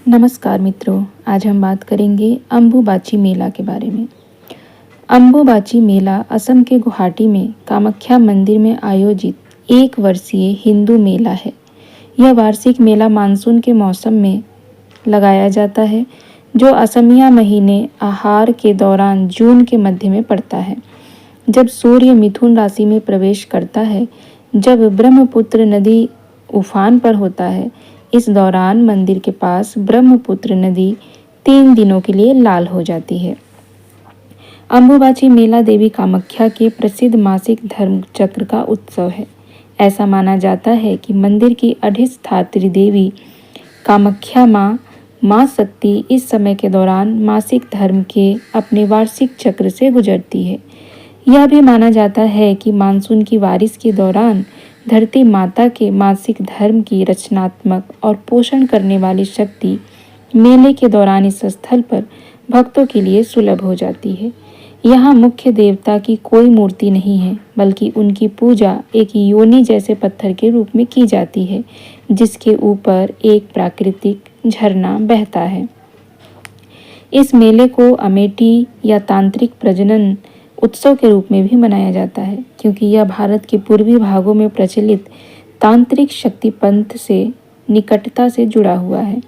नमस्कार मित्रों, आज हम बात करेंगे अम्बुबाची मेला के बारे में। अम्बुबाची मेला असम के गुवाहाटी में कामाख्या मंदिर में आयोजित एक वर्षीय हिंदू मेला है। यह वार्षिक मेला मानसून के मौसम में लगाया जाता है, जो असमिया महीने आहार के दौरान जून के मध्य में पड़ता है, जब सूर्य मिथुन राशि में प्रवेश करता है। जब ब्रह्मपुत्र नदी उफान पर होता है, इस दौरान मंदिर के पास ब्रह्मपुत्र नदी 3 दिनों के लिए लाल हो जाती है। अम्बुबाची मेला देवी कामाख्या के प्रसिद्ध मासिक धर्म चक्र का उत्सव है। ऐसा माना जाता है कि मंदिर की अधिष्ठात्री देवी कामाख्या माँ शक्ति इस समय के दौरान मासिक धर्म के अपने वार्षिक चक्र से गुजरती है। यह भी माना जाता है कि मानसून की बारिश के दौरान धरती माता के मासिक धर्म की रचनात्मक और पोषण करने वाली शक्ति मेले के दौरान इस स्थल पर भक्तों के लिए सुलभ हो जाती है। यहाँ मुख्य देवता की कोई मूर्ति नहीं है, बल्कि उनकी पूजा एक योनि जैसे पत्थर के रूप में की जाती है, जिसके ऊपर एक प्राकृतिक झरना बहता है। इस मेले को अमेठी या तांत्रिक प्रजनन उत्सव के रूप में भी मनाया जाता है, क्योंकि यह भारत के पूर्वी भागों में प्रचलित तांत्रिक शक्ति पंथ से निकटता से जुड़ा हुआ है।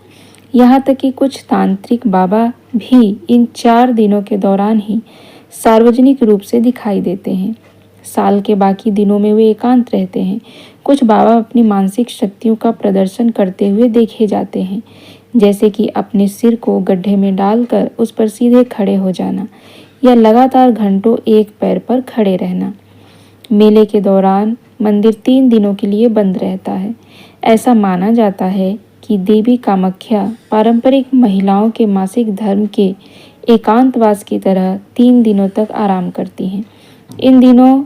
यहाँ तक कि कुछ तांत्रिक बाबा भी इन 4 दिनों के दौरान ही सार्वजनिक रूप से दिखाई देते हैं। साल के बाकी दिनों में वे एकांत रहते हैं। कुछ बाबा अपनी मानसिक शक्तियों का प्रदर्शन करते हुए देखे जाते हैं, जैसे कि अपने सिर को गड्ढे में डालकर उस पर सीधे खड़े हो जाना या लगातार घंटों एक पैर पर खड़े रहना। मेले के दौरान मंदिर 3 दिनों के लिए बंद रहता है। ऐसा माना जाता है कि देवी कामाख्या पारंपरिक महिलाओं के मासिक धर्म के एकांतवास की तरह 3 दिनों तक आराम करती हैं। इन दिनों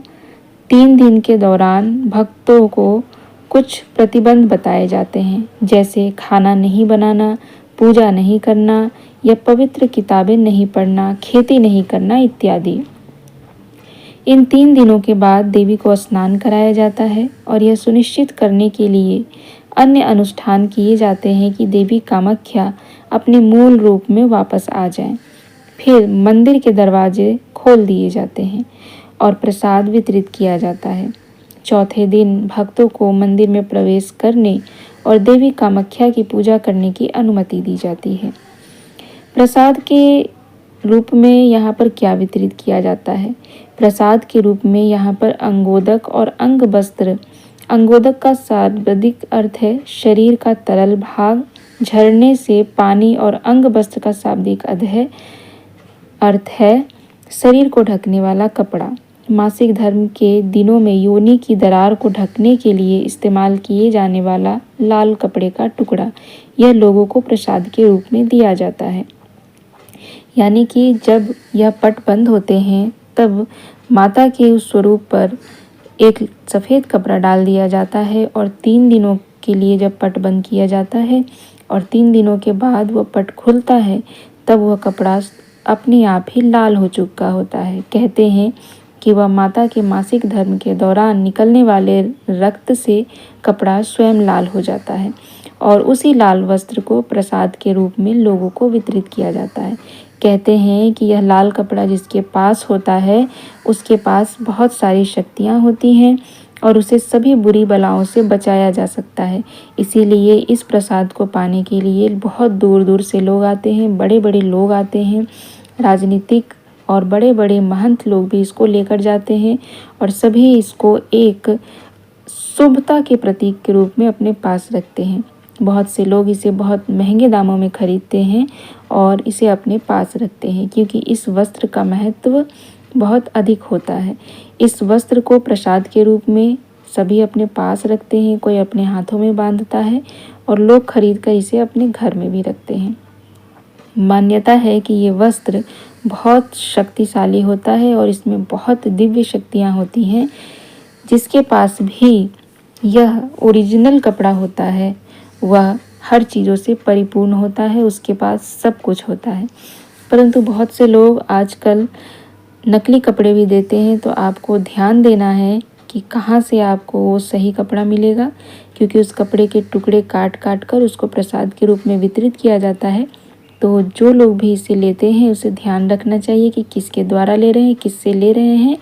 3 दिन के दौरान भक्तों को कुछ प्रतिबंध बताए जाते हैं, जैसे खाना नहीं बनाना, पूजा नहीं करना या पवित्र किताबें नहीं पढ़ना, खेती नहीं करना इत्यादि। इन 3 दिनों के बाद देवी को स्नान कराया जाता है और यह सुनिश्चित करने के लिए अन्य अनुष्ठान किए जाते हैं कि देवी कामाख्या अपने मूल रूप में वापस आ जाएं। फिर मंदिर के दरवाजे खोल दिए जाते हैं और प्रसाद वितरित किया जाता है। चौथे दिन भक्तों को मंदिर में प्रवेश करने और देवी कामाख्या की पूजा करने की अनुमति दी जाती है। प्रसाद के रूप में यहाँ पर क्या वितरित किया जाता है? प्रसाद के रूप में यहाँ पर अंगोदक और अंग वस्त्र। अंगोदक का शाब्दिक अर्थ है शरीर का तरल भाग, झरने से पानी, और अंग वस्त्र का शाब्दिक अर्थ है शरीर को ढकने वाला कपड़ा। मासिक धर्म के दिनों में योनि की दरार को ढकने के लिए इस्तेमाल किए जाने वाला लाल कपड़े का टुकड़ा, यह लोगों को प्रसाद के रूप में दिया जाता है। यानी कि जब यह पट बंद होते हैं, तब माता के उस स्वरूप पर एक सफ़ेद कपड़ा डाल दिया जाता है और 3 दिनों के लिए जब पट बंद किया जाता है और 3 दिनों के बाद वह पट खुलता है, तब वह कपड़ा अपने आप ही लाल हो चुका होता है। कहते हैं कि वह माता के मासिक धर्म के दौरान निकलने वाले रक्त से कपड़ा स्वयं लाल हो जाता है और उसी लाल वस्त्र को प्रसाद के रूप में लोगों को वितरित किया जाता है। कहते हैं कि यह लाल कपड़ा जिसके पास होता है, उसके पास बहुत सारी शक्तियाँ होती हैं और उसे सभी बुरी बलाओं से बचाया जा सकता है। इसीलिए इस प्रसाद को पाने के लिए बहुत दूर दूर से लोग आते हैं, बड़े बड़े लोग आते हैं, राजनीतिक और बड़े बड़े महंत लोग भी इसको लेकर जाते हैं और सभी इसको एक शुभता के प्रतीक के रूप में अपने पास रखते हैं। बहुत से लोग इसे बहुत महंगे दामों में खरीदते हैं और इसे अपने पास रखते हैं, क्योंकि इस वस्त्र का महत्व बहुत अधिक होता है। इस वस्त्र को प्रसाद के रूप में सभी अपने पास रखते हैं, कोई अपने हाथों में बांधता है और लोग खरीद कर इसे अपने घर में भी रखते हैं। मान्यता है कि ये वस्त्र बहुत शक्तिशाली होता है और इसमें बहुत दिव्य शक्तियाँ होती हैं। जिसके पास भी यह ओरिजिनल कपड़ा होता है, वह हर चीज़ों से परिपूर्ण होता है, उसके पास सब कुछ होता है। परंतु बहुत से लोग आजकल नकली कपड़े भी देते हैं, तो आपको ध्यान देना है कि कहाँ से आपको वो सही कपड़ा मिलेगा। क्योंकि उस कपड़े के टुकड़े काट काट कर उसको प्रसाद के रूप में वितरित किया जाता है। तो जो लोग भी इसे लेते हैं उसे ध्यान रखना चाहिए कि किसके द्वारा ले रहे हैं, किससे ले रहे हैं,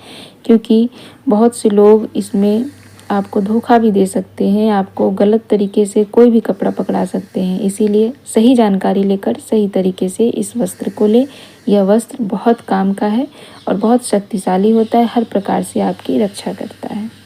क्योंकि बहुत से लोग इसमें आपको धोखा भी दे सकते हैं, आपको गलत तरीके से कोई भी कपड़ा पकड़ा सकते हैं। इसीलिए सही जानकारी लेकर सही तरीके से इस वस्त्र को ले। यह वस्त्र बहुत काम का है और बहुत शक्तिशाली होता है, हर प्रकार से आपकी रक्षा करता है।